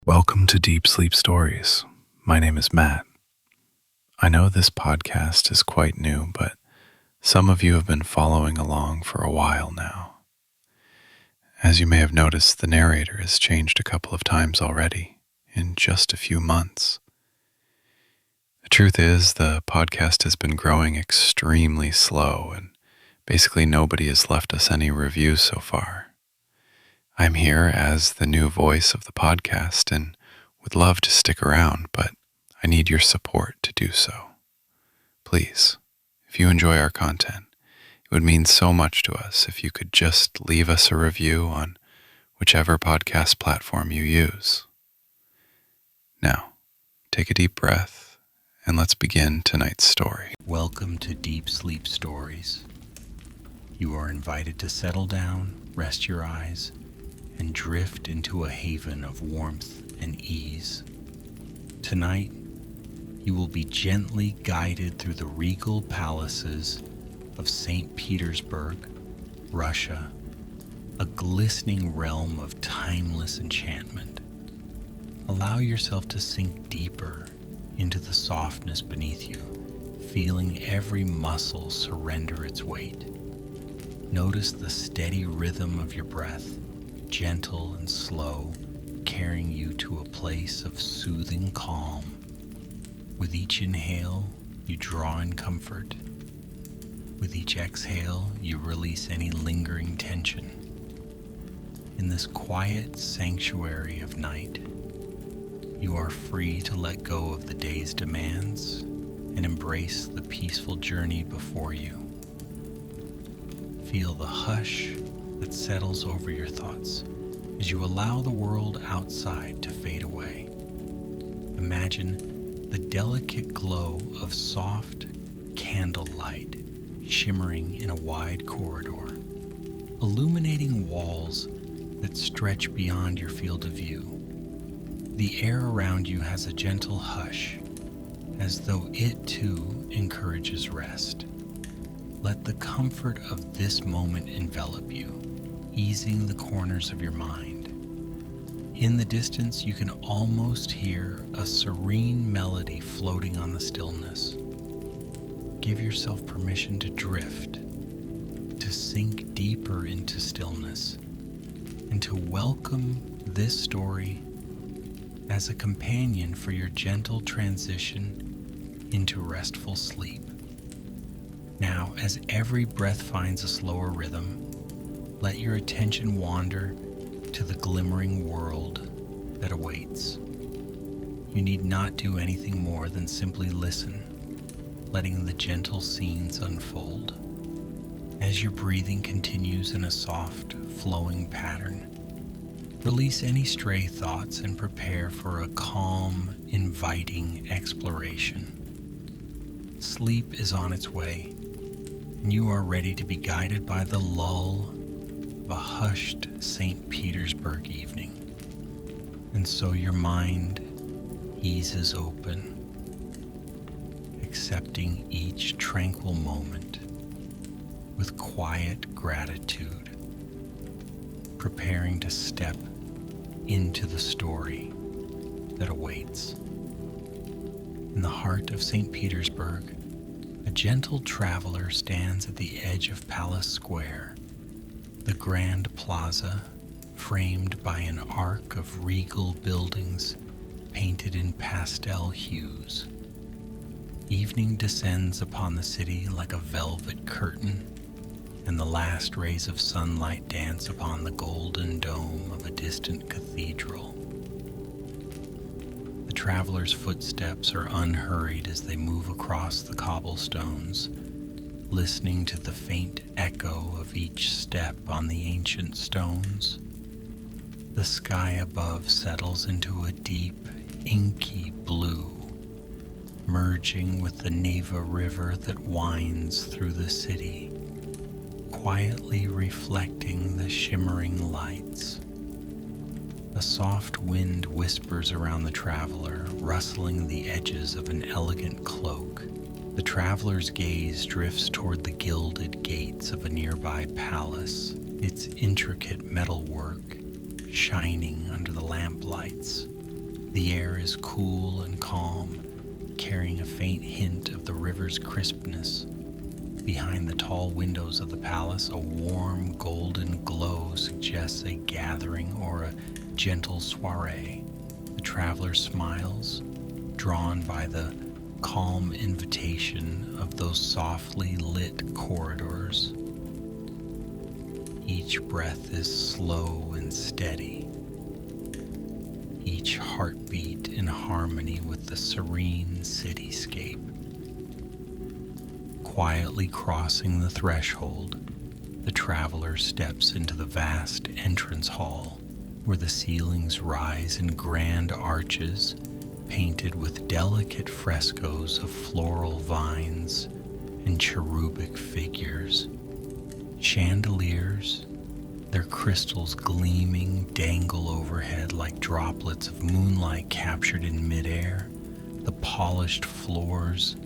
Welcome to Deep Sleep Stories. My name is Matt. I know this podcast is quite new, but some of you have been following along for a while now. As you may have noticed, the narrator has changed a couple of times already in just a few months. The truth is, the podcast has been growing extremely slow, and basically nobody has left us any reviews so far. I'm here as the new voice of the podcast and would love to stick around, but I need your support to do so. Please, if you enjoy our content, it would mean so much to us if you could just leave us a review on whichever podcast platform you use. Now, take a deep breath and let's begin tonight's story. Welcome to Deep Sleep Stories. You are invited to settle down, rest your eyes, and drift into a haven of warmth and ease. Tonight, you will be gently guided through the regal palaces of St. Petersburg, Russia, a glistening realm of timeless enchantment. Allow yourself to sink deeper into the softness beneath you, feeling every muscle surrender its weight. Notice the steady rhythm of your breath, gentle and slow, carrying you to a place of soothing calm. With each inhale, you draw in comfort. With each exhale, you release any lingering tension. In this quiet sanctuary of night, you are free to let go of the day's demands and embrace the peaceful journey before you. Feel the hush that settles over your thoughts as you allow the world outside to fade away. Imagine the delicate glow of soft candlelight shimmering in a wide corridor, illuminating walls that stretch beyond your field of view. The air around you has a gentle hush, as though it too encourages rest. Let the comfort of this moment envelop you, easing the corners of your mind. In the distance, you can almost hear a serene melody floating on the stillness. Give yourself permission to drift, to sink deeper into stillness, and to welcome this story as a companion for your gentle transition into restful sleep. Now, as every breath finds a slower rhythm, let your attention wander to the glimmering world that awaits. You need not do anything more than simply listen, letting the gentle scenes unfold. As your breathing continues in a soft, flowing pattern, release any stray thoughts and prepare for a calm, inviting exploration. Sleep is on its way, and you are ready to be guided by the lull of a hushed St. Petersburg evening. And so your mind eases open, accepting each tranquil moment with quiet gratitude, preparing to step into the story that awaits. In the heart of St. Petersburg, a gentle traveler stands at the edge of Palace Square, the grand plaza framed by an arc of regal buildings painted in pastel hues. Evening descends upon the city like a velvet curtain, and the last rays of sunlight dance upon the golden dome of a distant cathedral. The traveler's footsteps are unhurried as they move across the cobblestones, listening to the faint echo of each step on the ancient stones. The sky above settles into a deep, inky blue, merging with the Neva River that winds through the city, quietly reflecting the shimmering lights. A soft wind whispers around the traveler, rustling the edges of an elegant cloak. The traveler's gaze drifts toward the gilded gates of a nearby palace, its intricate metalwork shining under the lamplights. The air is cool and calm, carrying a faint hint of the river's crispness. Behind the tall windows of the palace, a warm golden glow suggests a gathering or a gentle soirée. The traveler smiles, drawn by the calm invitation of those softly lit corridors. Each breath is slow and steady, each heartbeat in harmony with the serene cityscape. Quietly crossing the threshold, the traveler steps into the vast entrance hall, where the ceilings rise in grand arches painted with delicate frescoes of floral vines and cherubic figures. Chandeliers, their crystals gleaming, dangle overhead like droplets of moonlight captured in midair. The polished floors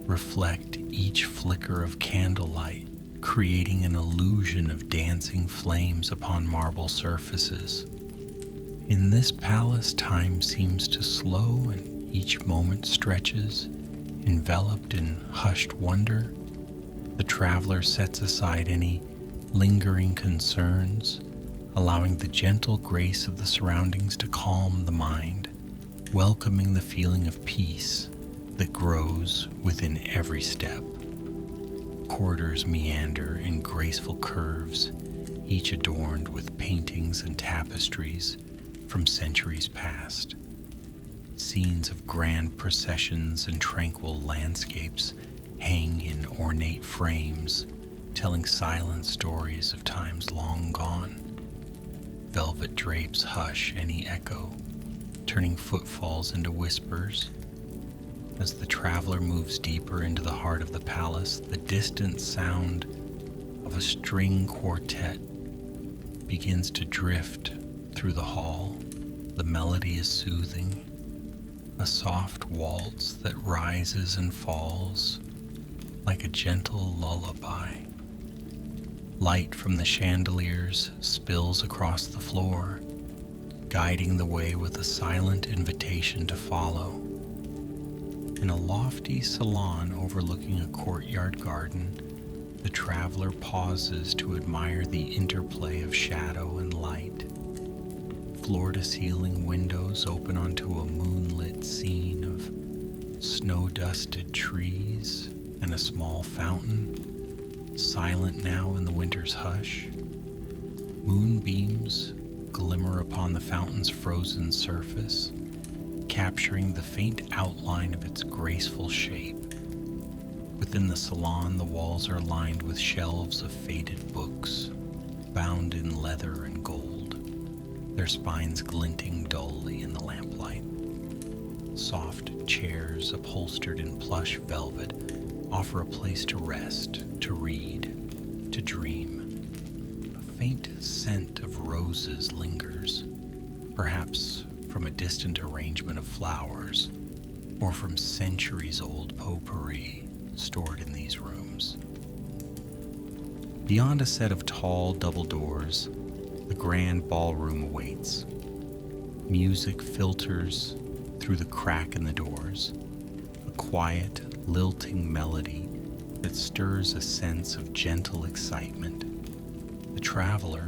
reflect each flicker of candlelight, creating an illusion of dancing flames upon marble surfaces. In this palace, time seems to slow and each moment stretches, enveloped in hushed wonder. The traveler sets aside any lingering concerns, allowing the gentle grace of the surroundings to calm the mind, welcoming the feeling of peace that grows within every step. Corridors meander in graceful curves, each adorned with paintings and tapestries from centuries past. Scenes of grand processions and tranquil landscapes hang in ornate frames, telling silent stories of times long gone. Velvet drapes hush any echo, turning footfalls into whispers. As the traveler moves deeper into the heart of the palace, the distant sound of a string quartet begins to drift through the hall. The melody is soothing, a soft waltz that rises and falls like a gentle lullaby. Light from the chandeliers spills across the floor, guiding the way with a silent invitation to follow. In a lofty salon overlooking a courtyard garden, the traveler pauses to admire the interplay of shadow and light. Floor-to-ceiling windows open onto a moonlit scene of snow-dusted trees and a small fountain, silent now in the winter's hush. Moonbeams glimmer upon the fountain's frozen surface, capturing the faint outline of its graceful shape. Within the salon, the walls are lined with shelves of faded books, bound in leather and gold, their spines glinting dully in the lamplight. Soft chairs upholstered in plush velvet offer a place to rest, to read, to dream. A faint scent of roses lingers, perhaps from a distant arrangement of flowers, or from centuries-old potpourri stored in these rooms. Beyond a set of tall double doors, the grand ballroom awaits. Music filters through the crack in the doors, a quiet, lilting melody that stirs a sense of gentle excitement. The traveler,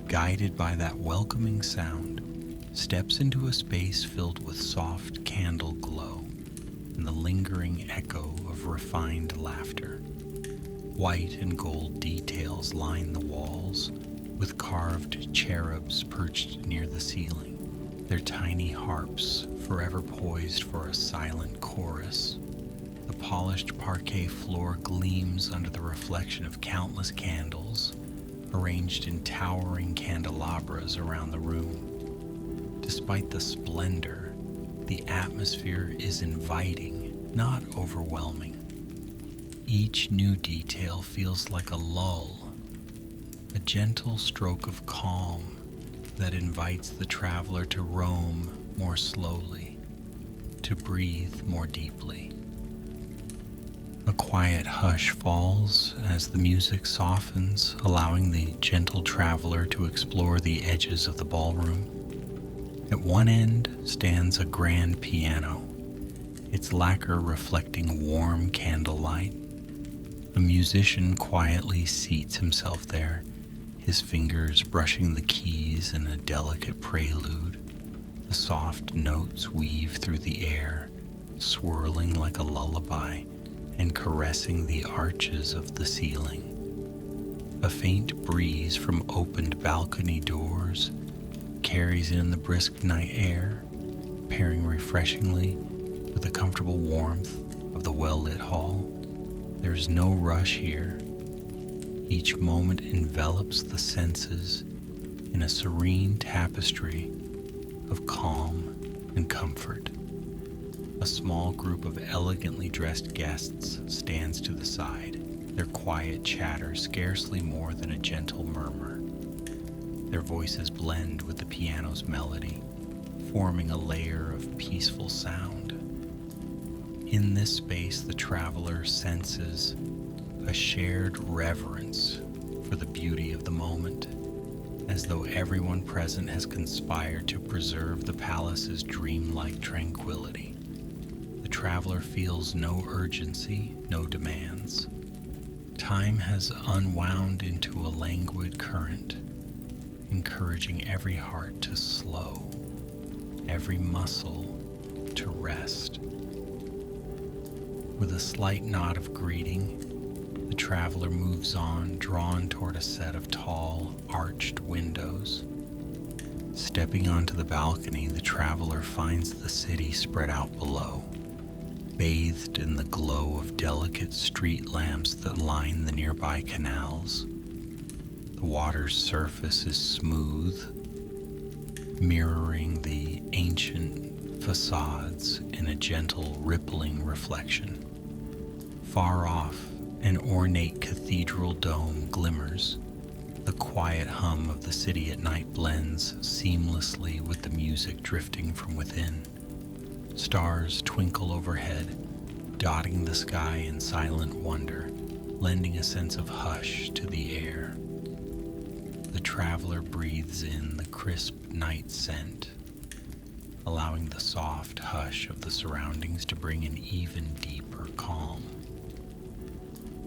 guided by that welcoming sound, steps into a space filled with soft candle glow and the lingering echo of refined laughter. White and gold details line the walls, with carved cherubs perched near the ceiling, their tiny harps forever poised for a silent chorus. The polished parquet floor gleams under the reflection of countless candles, arranged in towering candelabras around the room. Despite the splendor, the atmosphere is inviting, not overwhelming. Each new detail feels like a lull, a gentle stroke of calm that invites the traveler to roam more slowly, to breathe more deeply. A quiet hush falls as the music softens, allowing the gentle traveler to explore the edges of the ballroom. At one end stands a grand piano, its lacquer reflecting warm candlelight. A musician quietly seats himself there, his fingers brushing the keys in a delicate prelude. The soft notes weave through the air, swirling like a lullaby and caressing the arches of the ceiling. A faint breeze from opened balcony doors carries in the brisk night air, pairing refreshingly with the comfortable warmth of the well-lit hall. There's no rush here. Each moment envelops the senses in a serene tapestry of calm and comfort. A small group of elegantly dressed guests stands to the side, their quiet chatter scarcely more than a gentle murmur. Their voices blend with the piano's melody, forming a layer of peaceful sound. In this space, the traveler senses a shared reverence for the beauty of the moment, as though everyone present has conspired to preserve the palace's dreamlike tranquility. The traveler feels no urgency, no demands. Time has unwound into a languid current, encouraging every heart to slow, every muscle to rest. With a slight nod of greeting, the traveler moves on, drawn toward a set of tall, arched windows. Stepping onto the balcony, the traveler finds the city spread out below, bathed in the glow of delicate street lamps that line the nearby canals. The water's surface is smooth, mirroring the ancient facades in a gentle, rippling reflection. Far off, an ornate cathedral dome glimmers. The quiet hum of the city at night blends seamlessly with the music drifting from within. Stars twinkle overhead, dotting the sky in silent wonder, lending a sense of hush to the air. The traveler breathes in the crisp night scent, allowing the soft hush of the surroundings to bring an even deeper calm.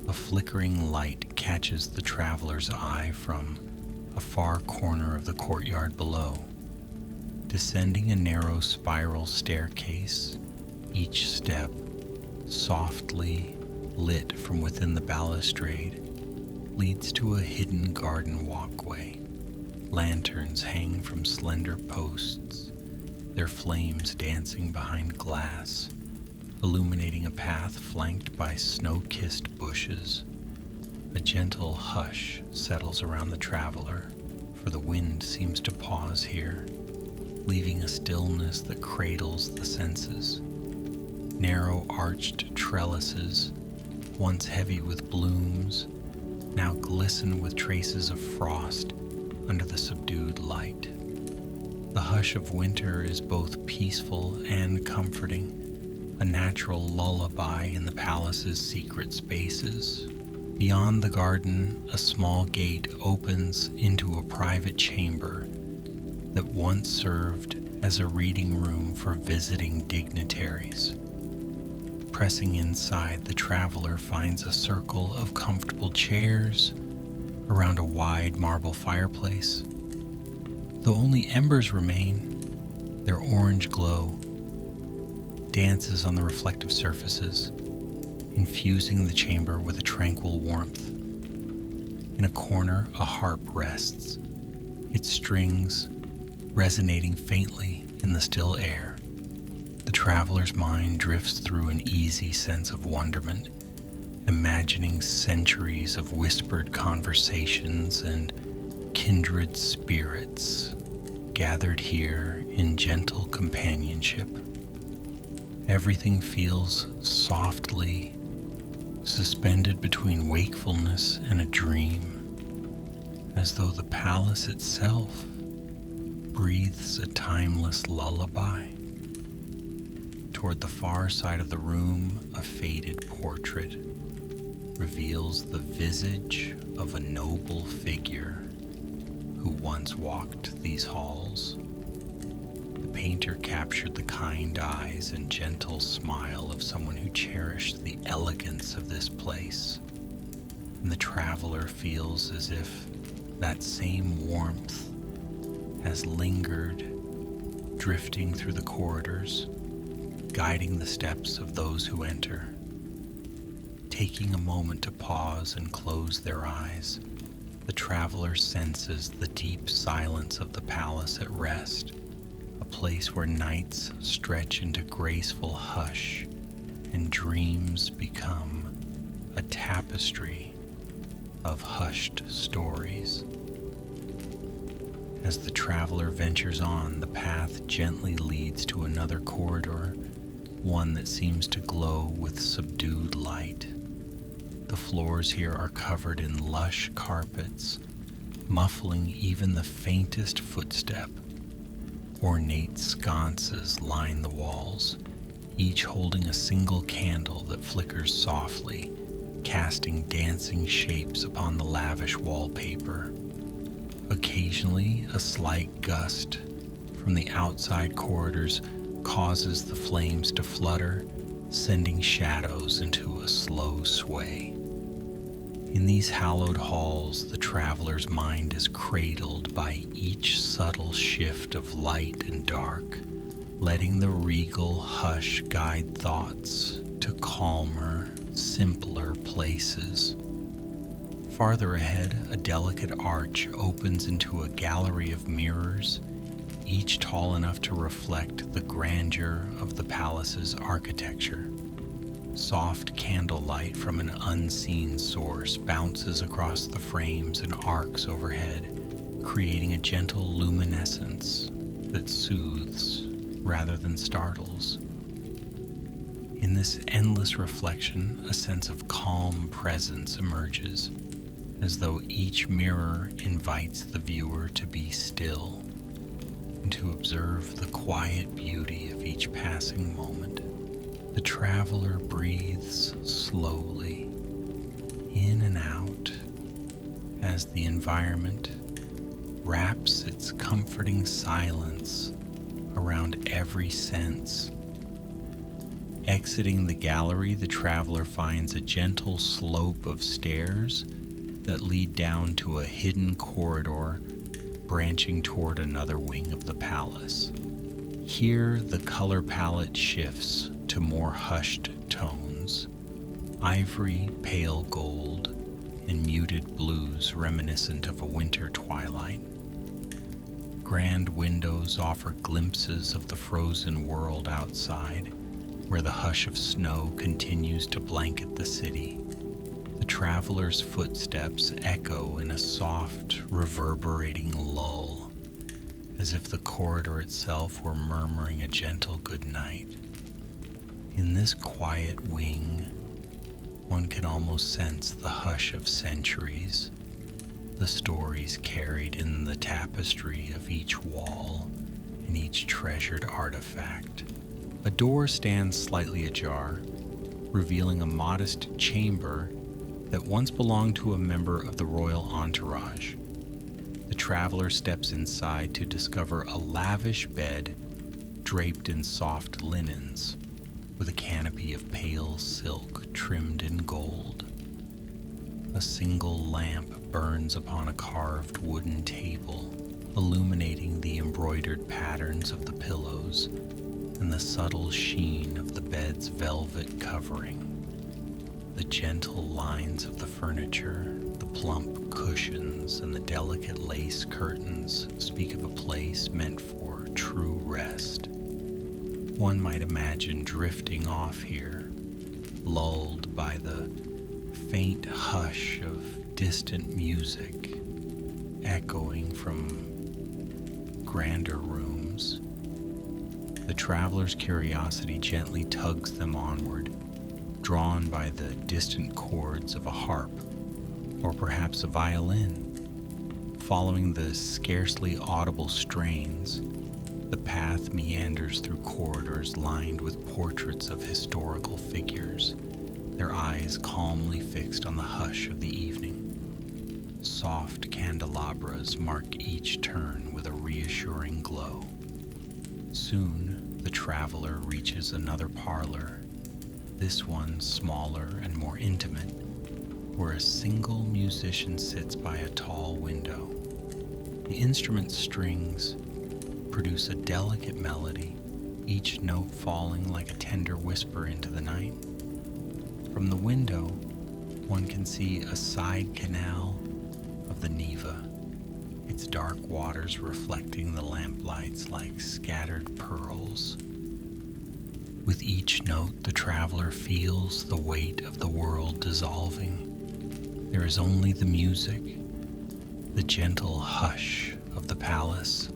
A flickering light catches the traveler's eye from a far corner of the courtyard below. Descending a narrow spiral staircase, each step softly lit from within the balustrade, leads to a hidden garden walkway. Lanterns hang from slender posts, their flames dancing behind glass, illuminating a path flanked by snow-kissed bushes. A gentle hush settles around the traveler, for the wind seems to pause here, leaving a stillness that cradles the senses. Narrow arched trellises, once heavy with blooms, now glisten with traces of frost under the subdued light. The hush of winter is both peaceful and comforting, a natural lullaby in the palace's secret spaces. Beyond the garden, a small gate opens into a private chamber that once served as a reading room for visiting dignitaries. Pressing inside, the traveler finds a circle of comfortable chairs around a wide marble fireplace. Though only embers remain, their orange glow dances on the reflective surfaces, infusing the chamber with a tranquil warmth. In a corner, a harp rests, its strings resonating faintly in the still air. The traveler's mind drifts through an easy sense of wonderment, imagining centuries of whispered conversations and kindred spirits gathered here in gentle companionship. Everything feels softly suspended between wakefulness and a dream, as though the palace itself breathes a timeless lullaby. Toward the far side of the room, a faded portrait reveals the visage of a noble figure who once walked these halls. painter captured the kind eyes and gentle smile of someone who cherished the elegance of this place. And the traveler feels as if that same warmth has lingered, drifting through the corridors, guiding the steps of those who enter. Taking a moment to pause and close their eyes, the traveler senses the deep silence of the palace at rest, a place where nights stretch into graceful hush and dreams become a tapestry of hushed stories. As the traveler ventures on, the path gently leads to another corridor, one that seems to glow with subdued light. The floors here are covered in lush carpets, muffling even the faintest footstep. Ornate sconces line the walls, each holding a single candle that flickers softly, casting dancing shapes upon the lavish wallpaper. Occasionally, a slight gust from the outside corridors causes the flames to flutter, sending shadows into a slow sway. In these hallowed halls, the traveler's mind is cradled by each subtle shift of light and dark, letting the regal hush guide thoughts to calmer, simpler places. Farther ahead, a delicate arch opens into a gallery of mirrors, each tall enough to reflect the grandeur of the palace's architecture. Soft candlelight from an unseen source bounces across the frames and arcs overhead, creating a gentle luminescence that soothes rather than startles. In this endless reflection, a sense of calm presence emerges, as though each mirror invites the viewer to be still and to observe the quiet beauty of each passing moment. The traveler breathes slowly, in and out, as the environment wraps its comforting silence around every sense. Exiting the gallery, the traveler finds a gentle slope of stairs that lead down to a hidden corridor branching toward another wing of the palace. Here, the color palette shifts to more hushed tones, ivory, pale gold, and muted blues reminiscent of a winter twilight. Grand windows offer glimpses of the frozen world outside, where the hush of snow continues to blanket the city. The traveler's footsteps echo in a soft, reverberating lull, as if the corridor itself were murmuring a gentle goodnight. In this quiet wing, one can almost sense the hush of centuries, the stories carried in the tapestry of each wall and each treasured artifact. A door stands slightly ajar, revealing a modest chamber that once belonged to a member of the royal entourage. The traveler steps inside to discover a lavish bed draped in soft linens, with a canopy of pale silk trimmed in gold. A single lamp burns upon a carved wooden table, illuminating the embroidered patterns of the pillows and the subtle sheen of the bed's velvet covering. The gentle lines of the furniture, the plump cushions, and the delicate lace curtains speak of a place meant for true rest. One might imagine drifting off here, lulled by the faint hush of distant music echoing from grander rooms. The traveler's curiosity gently tugs them onward, drawn by the distant chords of a harp, or perhaps a violin. Following the scarcely audible strains, the path meanders through corridors lined with portraits of historical figures, their eyes calmly fixed on the hush of the evening. Soft candelabras mark each turn with a reassuring glow. Soon, the traveler reaches another parlor, this one smaller and more intimate, where a single musician sits by a tall window. The instrument's strings produce a delicate melody, each note falling like a tender whisper into the night. From the window, one can see a side canal of the Neva, its dark waters reflecting the lamplights like scattered pearls. With each note, the traveler feels the weight of the world dissolving. There is only the music, the gentle hush of the palace,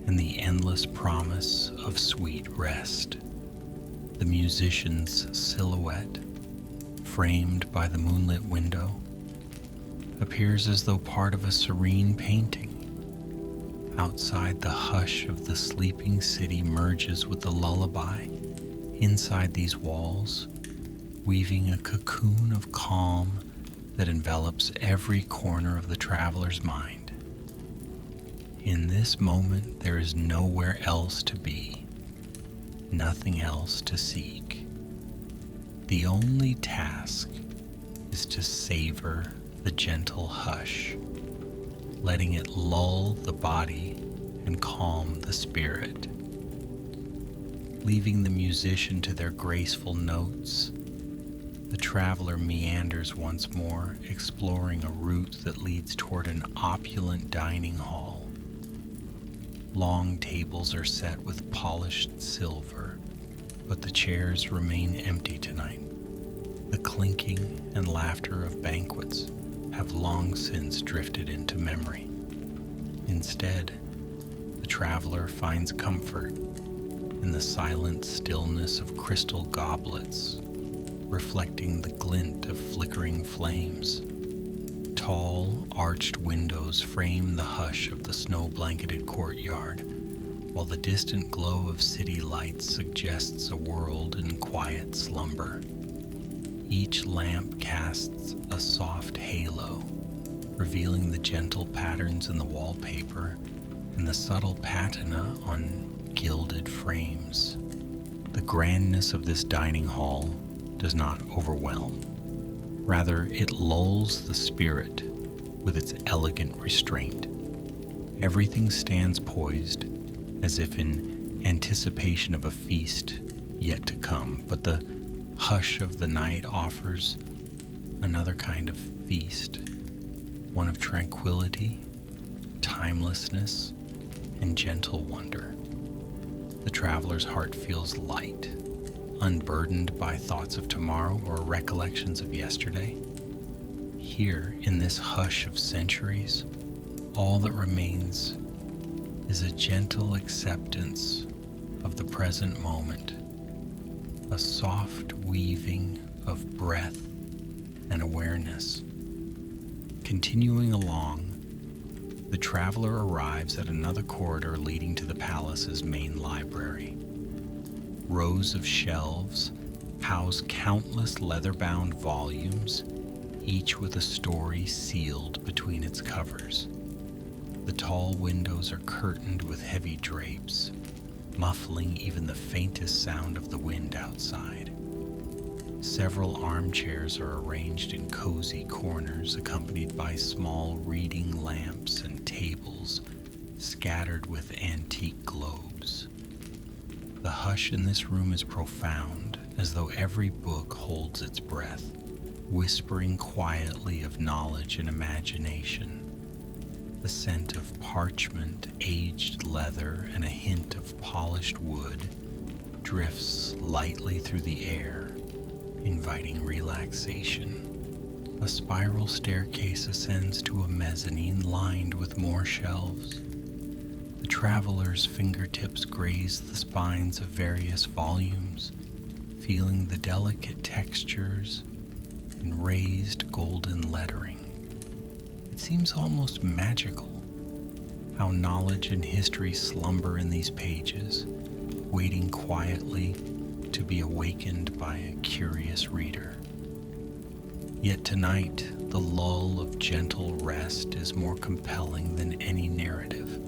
and the endless promise of sweet rest. The musician's silhouette, framed by the moonlit window, appears as though part of a serene painting. Outside, the hush of the sleeping city merges with the lullaby inside these walls, weaving a cocoon of calm that envelops every corner of the traveler's mind. In this moment, there is nowhere else to be, nothing else to seek. The only task is to savor the gentle hush, letting it lull the body and calm the spirit. Leaving the musician to their graceful notes, the traveler meanders once more, exploring a route that leads toward an opulent dining hall. Long tables are set with polished silver, but the chairs remain empty tonight. The clinking and laughter of banquets have long since drifted into memory. Instead, the traveler finds comfort in the silent stillness of crystal goblets, reflecting the glint of flickering flames. Tall, arched windows frame the hush of the snow-blanketed courtyard, while the distant glow of city lights suggests a world in quiet slumber. Each lamp casts a soft halo, revealing the gentle patterns in the wallpaper and the subtle patina on gilded frames. The grandness of this dining hall does not overwhelm. Rather, it lulls the spirit with its elegant restraint. Everything stands poised, as if in anticipation of a feast yet to come, but the hush of the night offers another kind of feast, one of tranquility, timelessness, and gentle wonder. The traveler's heart feels light, unburdened by thoughts of tomorrow or recollections of yesterday. Here, in this hush of centuries, all that remains is a gentle acceptance of the present moment, a soft weaving of breath and awareness. Continuing along, the traveler arrives at another corridor leading to the palace's main library. Rows of shelves house countless leather-bound volumes, each with a story sealed between its covers. The tall windows are curtained with heavy drapes, muffling even the faintest sound of the wind outside. Several armchairs are arranged in cozy corners, accompanied by small reading lamps and tables scattered with antique globes. The hush in this room is profound, as though every book holds its breath, whispering quietly of knowledge and imagination. The scent of parchment, aged leather, and a hint of polished wood drifts lightly through the air, inviting relaxation. A spiral staircase ascends to a mezzanine lined with more shelves. The traveler's fingertips graze the spines of various volumes, feeling the delicate textures and raised golden lettering. It seems almost magical how knowledge and history slumber in these pages, waiting quietly to be awakened by a curious reader. Yet tonight, the lull of gentle rest is more compelling than any narrative.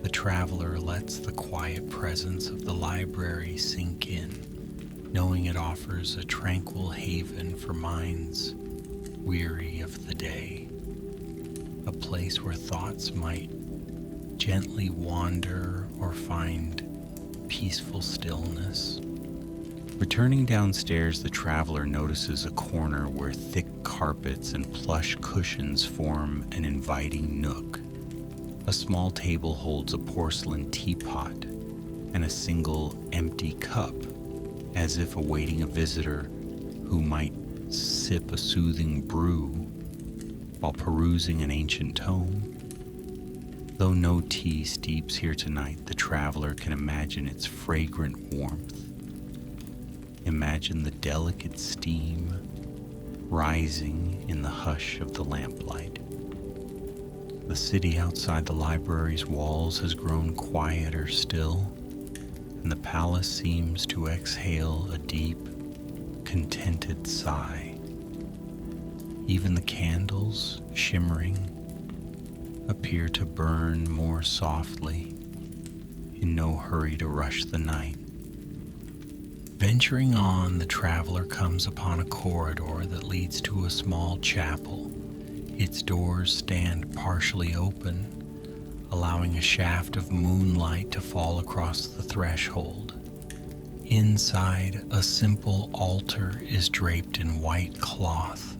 The traveler lets the quiet presence of the library sink in, knowing it offers a tranquil haven for minds weary of the day, a place where thoughts might gently wander or find peaceful stillness. Returning downstairs, the traveler notices a corner where thick carpets and plush cushions form an inviting nook. A small table holds a porcelain teapot and a single empty cup, as if awaiting a visitor who might sip a soothing brew while perusing an ancient tome. Though no tea steeps here tonight, the traveler can imagine its fragrant warmth. Imagine the delicate steam rising in the hush of the lamplight. The city outside the library's walls has grown quieter still, and the palace seems to exhale a deep, contented sigh. Even the candles, shimmering, appear to burn more softly, in no hurry to rush the night. Venturing on, the traveler comes upon a corridor that leads to a small chapel. Its doors stand partially open, allowing a shaft of moonlight to fall across the threshold. Inside, a simple altar is draped in white cloth,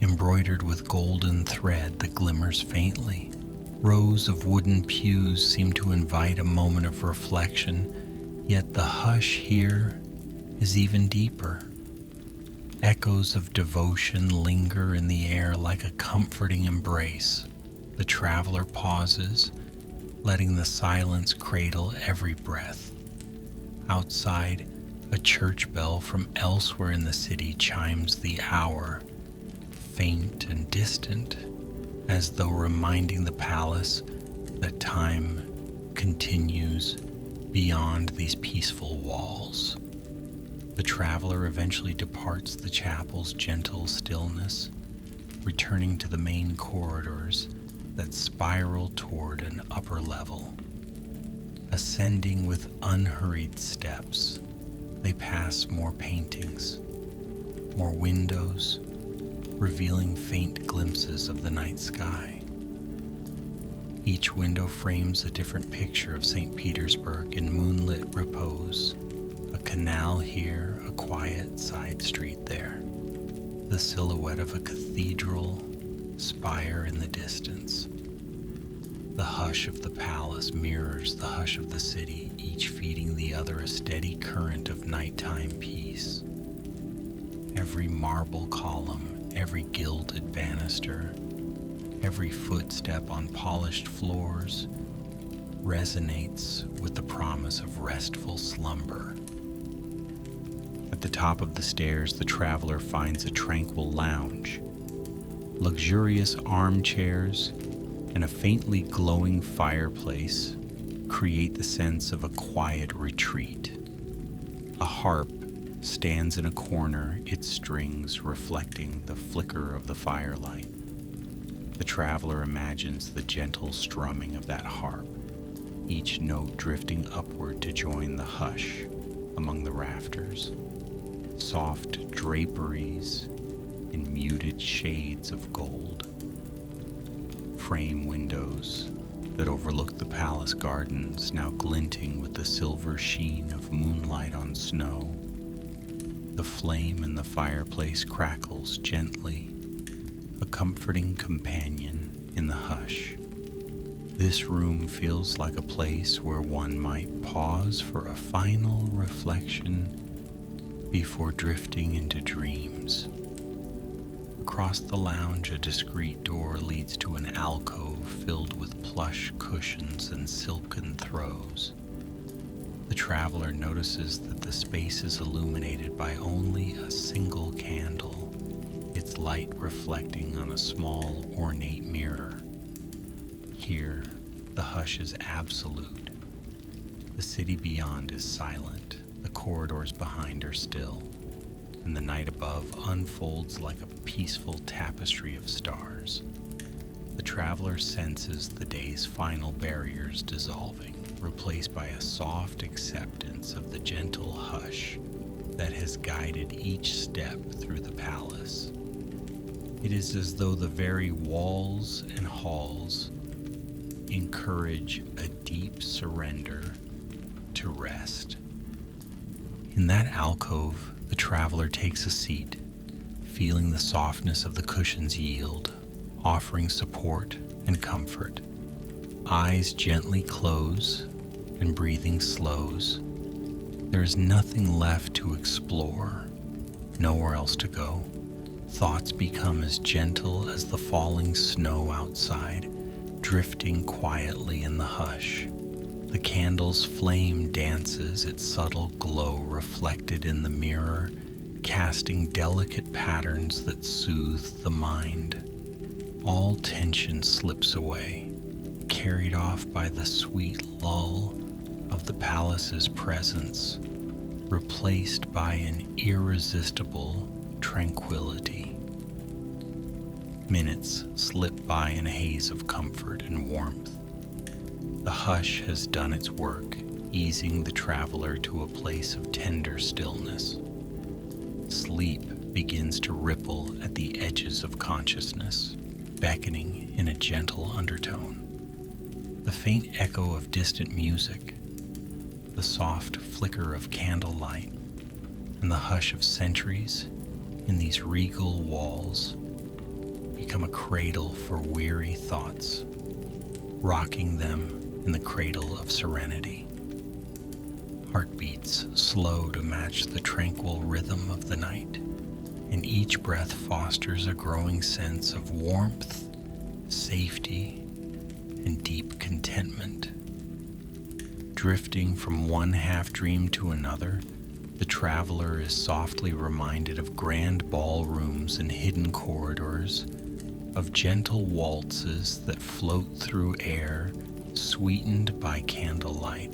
embroidered with golden thread that glimmers faintly. Rows of wooden pews seem to invite a moment of reflection, yet the hush here is even deeper. Echoes of devotion linger in the air like a comforting embrace. The traveler pauses, letting the silence cradle every breath. Outside, a church bell from elsewhere in the city chimes the hour, faint and distant, as though reminding the palace that time continues beyond these peaceful walls. The traveler eventually departs the chapel's gentle stillness, returning to the main corridors that spiral toward an upper level. Ascending with unhurried steps, they pass more paintings, more windows, revealing faint glimpses of the night sky. Each window frames a different picture of St. Petersburg in moonlit repose. A canal here, a quiet side street there. The silhouette of a cathedral spire in the distance. The hush of the palace mirrors the hush of the city, each feeding the other a steady current of nighttime peace. Every marble column, every gilded banister, every footstep on polished floors resonates with the promise of restful slumber. At the top of the stairs, the traveler finds a tranquil lounge. Luxurious armchairs and a faintly glowing fireplace create the sense of a quiet retreat. A harp stands in a corner, its strings reflecting the flicker of the firelight. The traveler imagines the gentle strumming of that harp, each note drifting upward to join the hush among the rafters. Soft draperies in muted shades of gold. Frame windows that overlook the palace gardens, now glinting with the silver sheen of moonlight on snow. The flame in the fireplace crackles gently, a comforting companion in the hush. This room feels like a place where one might pause for a final reflection before drifting into dreams. Across the lounge, a discreet door leads to an alcove filled with plush cushions and silken throws. The traveler notices that the space is illuminated by only a single candle, its light reflecting on a small, ornate mirror. Here, the hush is absolute. The city beyond is silent, the corridors behind are still, and the night above unfolds like a peaceful tapestry of stars. the traveler senses the day's final barriers dissolving, replaced by a soft acceptance of the gentle hush that has guided each step through the palace. It is as though the very walls and halls encourage a deep surrender to rest. In that alcove, the traveler takes a seat, feeling the softness of the cushions yield, offering support and comfort. Eyes gently close and breathing slows. There is nothing left to explore, nowhere else to go. Thoughts become as gentle as the falling snow outside, drifting quietly in the hush. The candle's flame dances, its subtle glow reflected in the mirror, casting delicate patterns that soothe the mind. All tension slips away, carried off by the sweet lull of the palace's presence, replaced by an irresistible tranquility. Minutes slip by in a haze of comfort and warmth. The hush has done its work, easing the traveler to a place of tender stillness. Sleep begins to ripple at the edges of consciousness, beckoning in a gentle undertone. The faint echo of distant music, the soft flicker of candlelight, and the hush of centuries in these regal walls become a cradle for weary thoughts, rocking them in the cradle of serenity. Heartbeats slow to match the tranquil rhythm of the night, and each breath fosters a growing sense of warmth, safety, and deep contentment. Drifting from one half-dream to another, the traveler is softly reminded of grand ballrooms and hidden corridors, of gentle waltzes that float through air sweetened by candlelight.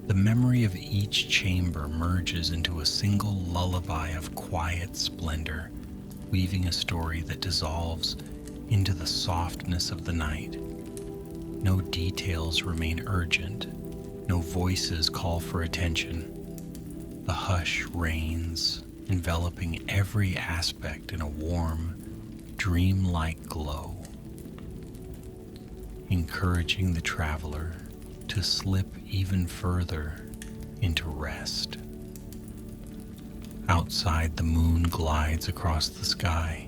The memory of each chamber merges into a single lullaby of quiet splendor, weaving a story that dissolves into the softness of the night. No details remain urgent, no voices call for attention. The hush reigns, enveloping every aspect in a warm, dreamlike glow, encouraging the traveler to slip even further into rest. Outside, the moon glides across the sky,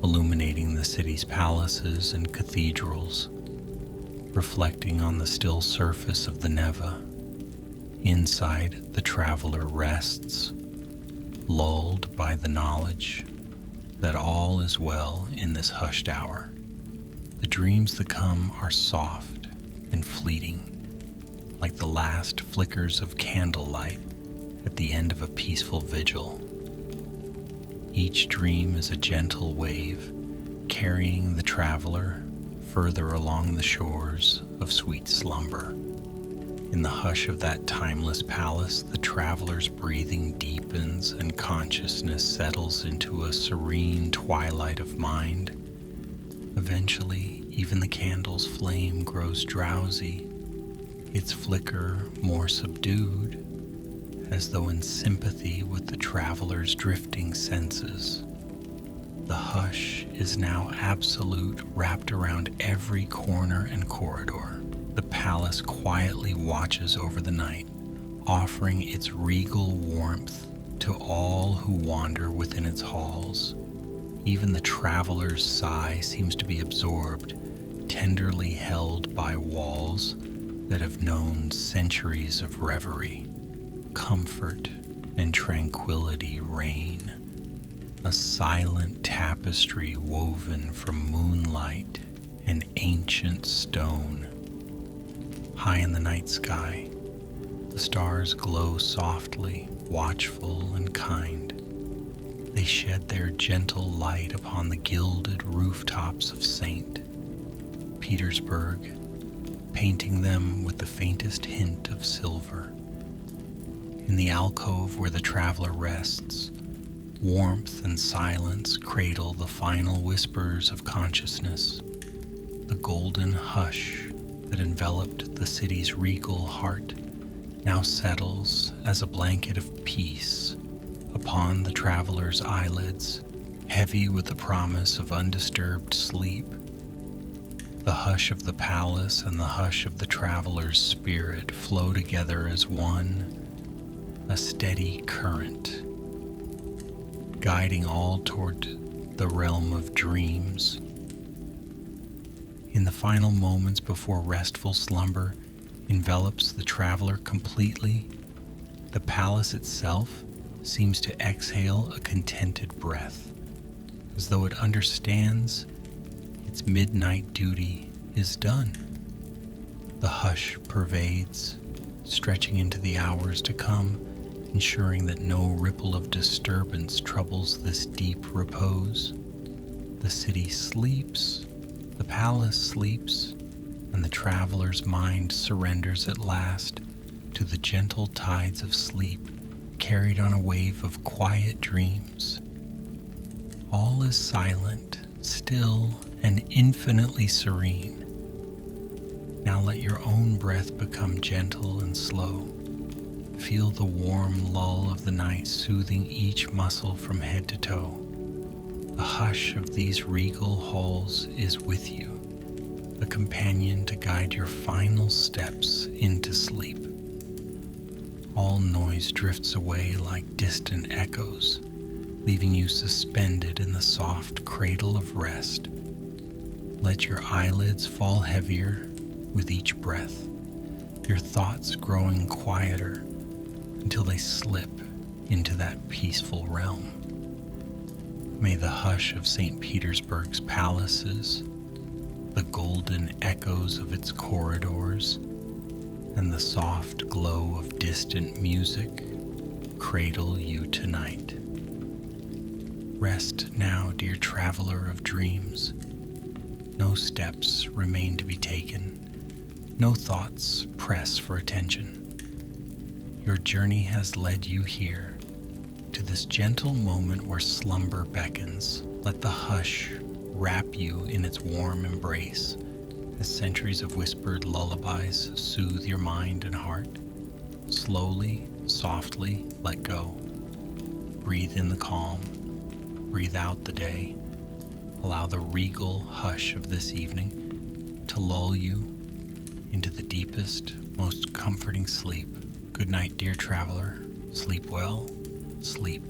illuminating the city's palaces and cathedrals, reflecting on the still surface of the Neva. Inside, the traveler rests, lulled by the knowledge that all is well in this hushed hour. The dreams that come are soft and fleeting, like the last flickers of candlelight at the end of a peaceful vigil. Each dream is a gentle wave, carrying the traveler further along the shores of sweet slumber. In the hush of that timeless palace, the traveler's breathing deepens and consciousness settles into a serene twilight of mind. Eventually, even the candle's flame grows drowsy, its flicker more subdued, as though in sympathy with the traveler's drifting senses. The hush is now absolute, wrapped around every corner and corridor. The palace quietly watches over the night, offering its regal warmth to all who wander within its halls. Even the traveler's sigh seems to be absorbed, tenderly held by walls that have known centuries of reverie. Comfort and tranquility reign, a silent tapestry woven from moonlight and ancient stone. High in the night sky, the stars glow softly, watchful and kind. They shed their gentle light upon the gilded rooftops of St. Petersburg, painting them with the faintest hint of silver. In the alcove where the traveler rests, Warmth and silence cradle the final whispers of consciousness. The golden hush that enveloped the city's regal heart now settles as a blanket of peace upon the traveler's eyelids, heavy with the promise of undisturbed sleep. The hush of the palace and the hush of the traveler's spirit flow together as one, a steady current, guiding all toward the realm of dreams. In the final moments before restful slumber envelops the traveler completely, the palace itself seems to exhale a contented breath, as though it understands its midnight duty is done. The hush pervades, stretching into the hours to come, ensuring that no ripple of disturbance troubles this deep repose. The city sleeps, the palace sleeps, and the traveler's mind surrenders at last to the gentle tides of sleep, carried on a wave of quiet dreams. All is silent, still, and infinitely serene. Now let your own breath become gentle and slow. Feel the warm lull of the night soothing each muscle from head to toe. The hush of these regal halls is with you, a companion to guide your final steps into sleep. All noise drifts away like distant echoes, leaving you suspended in the soft cradle of rest. Let your eyelids fall heavier with each breath, your thoughts growing quieter until they slip into that peaceful realm. May the hush of St. Petersburg's palaces, the golden echoes of its corridors, and the soft glow of distant music cradle you tonight. Rest now, dear traveler of dreams. No steps remain to be taken. No thoughts press for attention. Your journey has led you here, to this gentle moment where slumber beckons. Let the hush wrap you in its warm embrace, as centuries of whispered lullabies soothe your mind and heart. Slowly, softly, let go. Breathe in the calm. Breathe out the day. Allow the regal hush of this evening to lull you into the deepest, most comforting sleep. Good night, dear traveler. Sleep well. Sleep